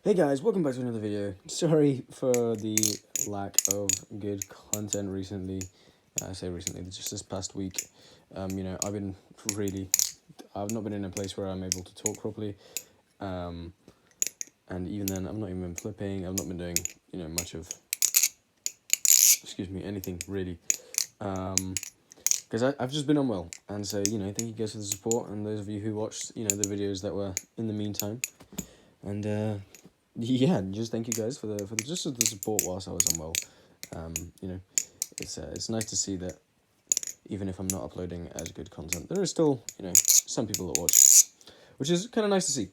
Hey guys, welcome back to another video. Sorry for the lack of good content recently. I say recently, just this past week. I've not been in a place where I'm able to talk properly. And even then, I've not even been flipping. I've not been doing, much of, anything really. Because I've just been unwell. And so, thank you guys for the support and those of you who watched, the videos that were in the meantime. And, yeah, just thank you guys for the support whilst I was unwell. It's nice to see that even if I'm not uploading as good content, there are still some people that watch, which is kind of nice to see.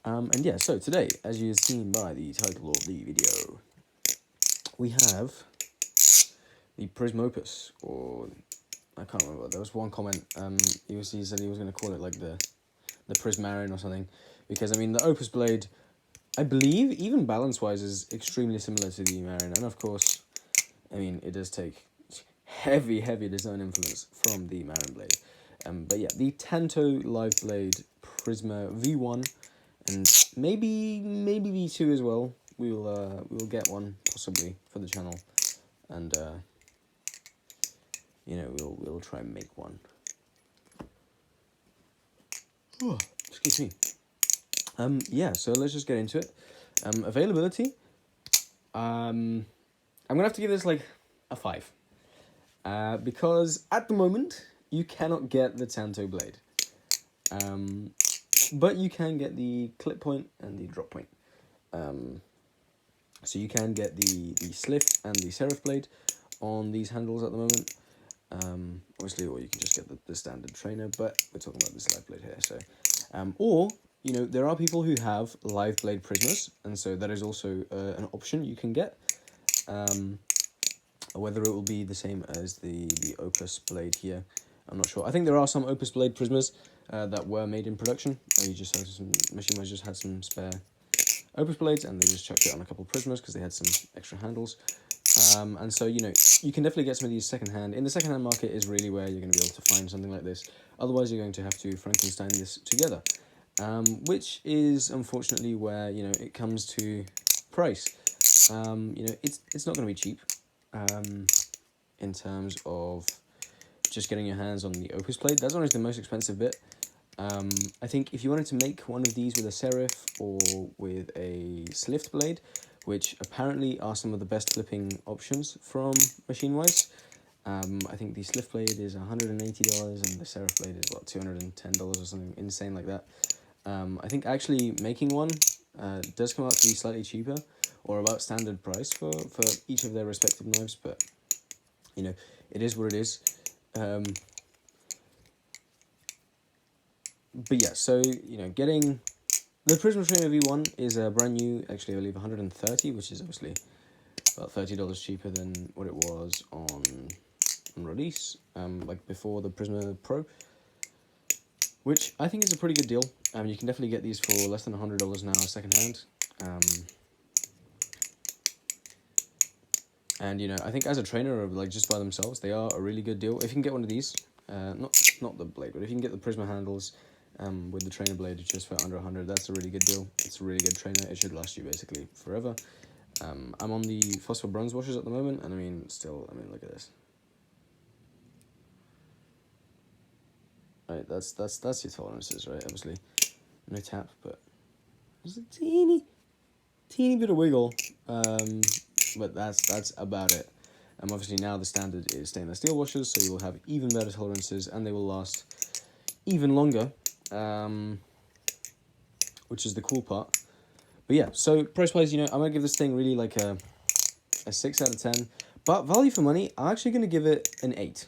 And yeah, so today, as you've seen by the title of the video, we have the Prymospus, or I can't remember. There was one comment. He said he was going to call it like the Prismarine or something, because I mean the Opus blade, I believe, even balance-wise, is extremely similar to the Marin. And of course, I mean, it does take heavy design influence from the Marin blade. But yeah, the Tanto Live Blade Prysma V1, and maybe V2 as well. We will get one possibly for the channel, and we'll try and make one. Oh, excuse me. Yeah, so let's just get into it. Availability. I'm gonna have to give this like a 5. Because at the moment you cannot get the Tanto blade. But you can get the clip point and the drop point. So you can get the Slift and the Serif blade on these handles at the moment. Obviously, or you can just get the standard trainer, but we're talking about this live blade here. So, or there are people who have live blade Prysmas, and so that is also an option you can get. Whether it will be the same as the Opus blade here, I'm not sure. I think there are some Opus blade Prysmas that were made in production. You just had some MachineWise just had some spare Opus blades, and they just chucked it on a couple of Prysmas because they had some extra handles. And so, you can definitely get some of these secondhand. In the secondhand market is really where you're going to be able to find something like this. Otherwise, you're going to have to Frankenstein this together, which is unfortunately where, it comes to price. It's not going to be cheap in terms of just getting your hands on the Opus blade. That's always the most expensive bit. I think if you wanted to make one of these with a Serif or with a Slift blade, which apparently are some of the best flipping options from MachineWise, I think the Slift blade is $180 and the Serif blade is what, $210 or something insane like that. I think actually making one does come out to be slightly cheaper, or about standard price for each of their respective knives, but it is what it is. But yeah, so getting the Prysma Trainer V1 is a brand new, actually I believe 130, which is obviously about $30 cheaper than what it was on release, like before the Prysma Pro, which I think is a pretty good deal. You can definitely get these for less than $100 now secondhand. And I think as a trainer, or like just by themselves, they are a really good deal. If you can get one of these, not the blade, but if you can get the Prysma handles with the trainer blade just for under 100, that's a really good deal. It's a really good trainer. It should last you basically forever. I'm on the phosphor bronze washers at the moment, and I mean, look at this. Right, that's your tolerances, right? Obviously, no tap, but there's a teeny bit of wiggle. But that's about it. Obviously now the standard is stainless steel washers, so you will have even better tolerances, and they will last even longer, which is the cool part. But yeah, so price-wise, I'm going to give this thing really like a 6 out of 10. But value for money, I'm actually going to give it an 8.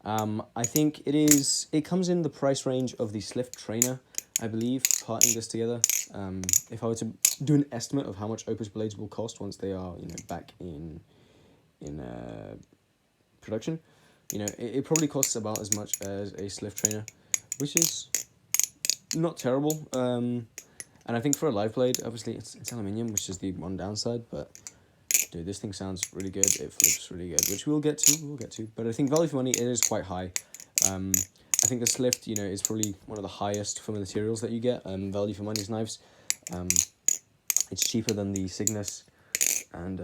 I think it comes in the price range of the Slift Trainer, I believe, parting this together. If I were to do an estimate of how much Opus blades will cost once they are, back in production, it probably costs about as much as a Slift Trainer, which is not terrible. And I think for a live blade, obviously it's aluminium, which is the one downside, but dude, this thing sounds really good. It flips really good, which we'll get to. But I think value for money, it is quite high. I think the Slift, is probably one of the highest for materials that you get. Value for money's knives. It's cheaper than the Cygnus, and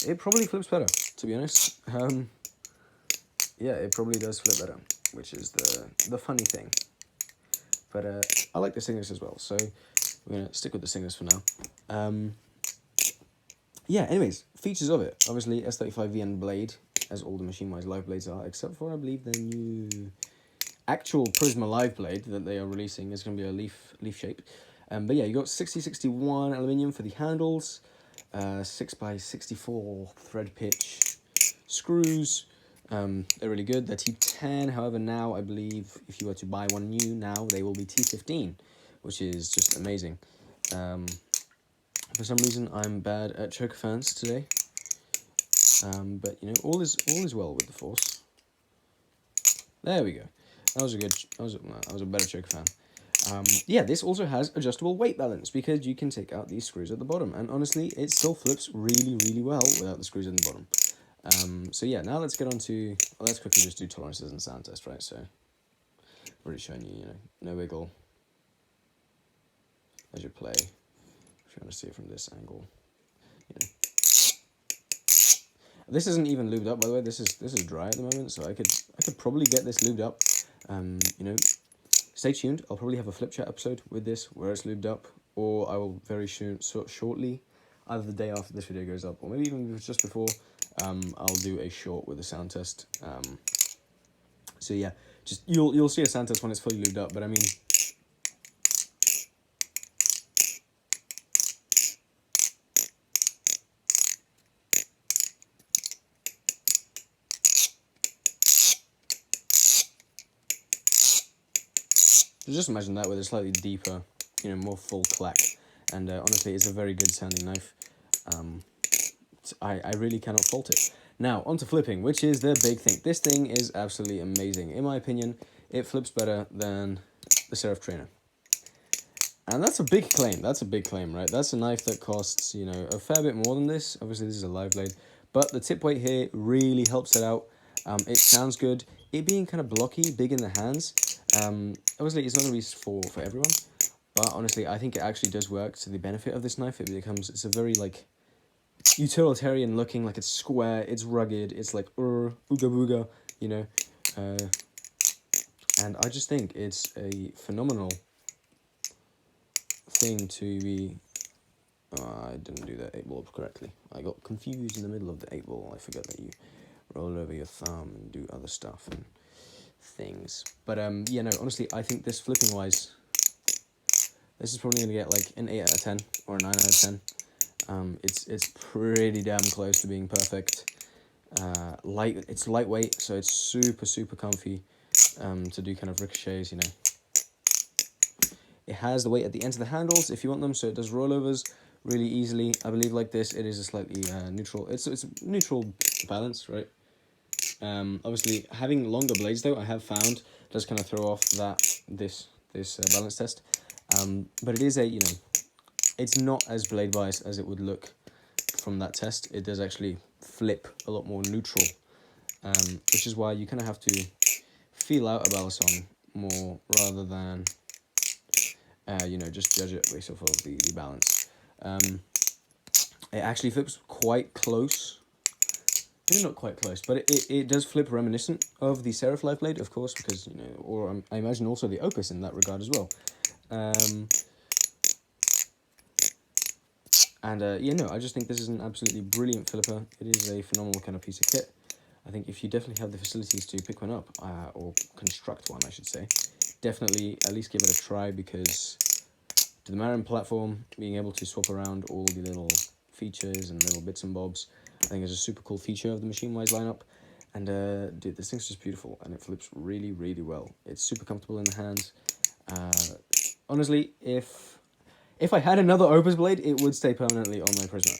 it probably flips better, to be honest. Yeah, it probably does flip better, which is the funny thing. But I like the Cygnus as well, so we're going to stick with the Cygnus for now. Yeah, anyways, features of it. Obviously, S35VN blade, as all the MachineWise live blades are, except for, I believe, the new actual Prysma live blade that they are releasing is going to be a leaf shape. But yeah, you got 6061 aluminium for the handles, 6x64 thread pitch screws. They're really good. They're T10. However, now I believe if you were to buy one new, now they will be T15, which is just amazing. For some reason, I'm bad at choker fans today. But you know, all is well with the Force. There we go. That was a better choker fan. Yeah, this also has adjustable weight balance because you can take out these screws at the bottom, and honestly, it still flips really, really well without the screws at the bottom. So yeah, now let's get on to, well, let's quickly just do tolerances and sound test, right? So, I've already shown you, you know, no wiggle. As you play, if you want to see it from this angle, you know. This isn't even lubed up, by the way. This is dry at the moment, so I could probably get this lubed up. You know, stay tuned. I'll probably have a flip chat episode with this where it's lubed up, or I will very shortly, either the day after this video goes up, or maybe even just before. I'll do a short with a sound test. So yeah, just you'll see a sound test when it's fully lubed up. But I mean, just imagine that with a slightly deeper, you know, more full clack. And honestly, it's a very good sounding knife. I really cannot fault it. Now, on to flipping, which is the big thing. This thing is absolutely amazing. In my opinion, it flips better than the Serif Trainer. And that's a big claim. That's a big claim, right? That's a knife that costs, you know, a fair bit more than this. Obviously, this is a live blade. But the tip weight here really helps it out. It sounds good. It being kind of blocky, big in the hands. Obviously, it's not going to be for everyone. But honestly, I think it actually does work to the benefit of this knife. It's a very, like, utilitarian looking, like it's square, it's rugged, it's like ooga booga, you know. And I just think it's a phenomenal thing to be... Oh, I didn't do that 8-ball correctly. I got confused in the middle of the 8-ball. I forgot that you roll over your thumb and do other stuff and things. But yeah, no, honestly, I think this flipping wise, this is probably going to get like an 8 out of 10 or a 9 out of 10. It's pretty damn close to being perfect. It's lightweight, so it's super comfy to do kind of ricochets, you know. It has the weight at the ends of the handles if you want them, so it does rollovers really easily. I believe like this, it is a slightly neutral. It's a neutral balance, right? Obviously, having longer blades though, I have found does kind of throw off this balance test. But it is a, you know, it's not as blade biased as it would look from that test. It does actually flip a lot more neutral, which is why you kind of have to feel out a balisong more rather than you know, just judge it based off of the balance. It actually flips quite close. Maybe not quite close, but it does flip reminiscent of the Serif live blade, of course, because, you know, or I imagine also the Opus in that regard as well. Yeah, no, I just think this is an absolutely brilliant flipper. It is a phenomenal kind of piece of kit. I think if you definitely have the facilities to pick one up, or construct one, I should say, definitely at least give it a try, because to the Marin platform, being able to swap around all the little features and little bits and bobs, I think is a super cool feature of the MachineWise lineup. And dude, this thing's just beautiful, and it flips really, really well. It's super comfortable in the hands. Honestly, if I had another Opus blade, it would stay permanently on my Prysma,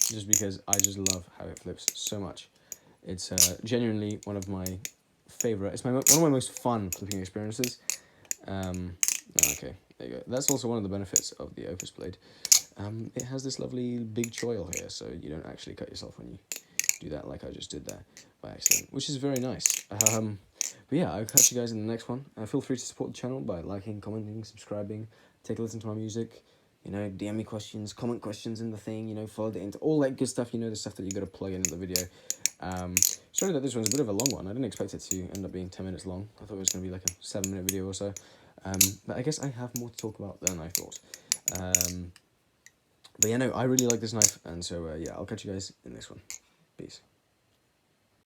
just because I just love how it flips so much. It's genuinely one of my favorite. It's one of my most fun flipping experiences. Okay, there you go. That's also one of the benefits of the Opus blade. It has this lovely big choil here, so you don't actually cut yourself when you do that, like I just did there by accident, which is very nice. But yeah, I'll catch you guys in the next one. Feel free to support the channel by liking, commenting, subscribing, take a listen to my music, you know, DM me questions, comment questions in the thing, you know, follow the into all that good stuff, you know, the stuff that you got to plug into the video. Sorry that this one's a bit of a long one. I didn't expect it to end up being 10 minutes long. I thought it was going to be like a 7-minute video or so. But I guess I have more to talk about than I thought. But yeah, no, I really like this knife, and so yeah, I'll catch you guys in this one. Peace.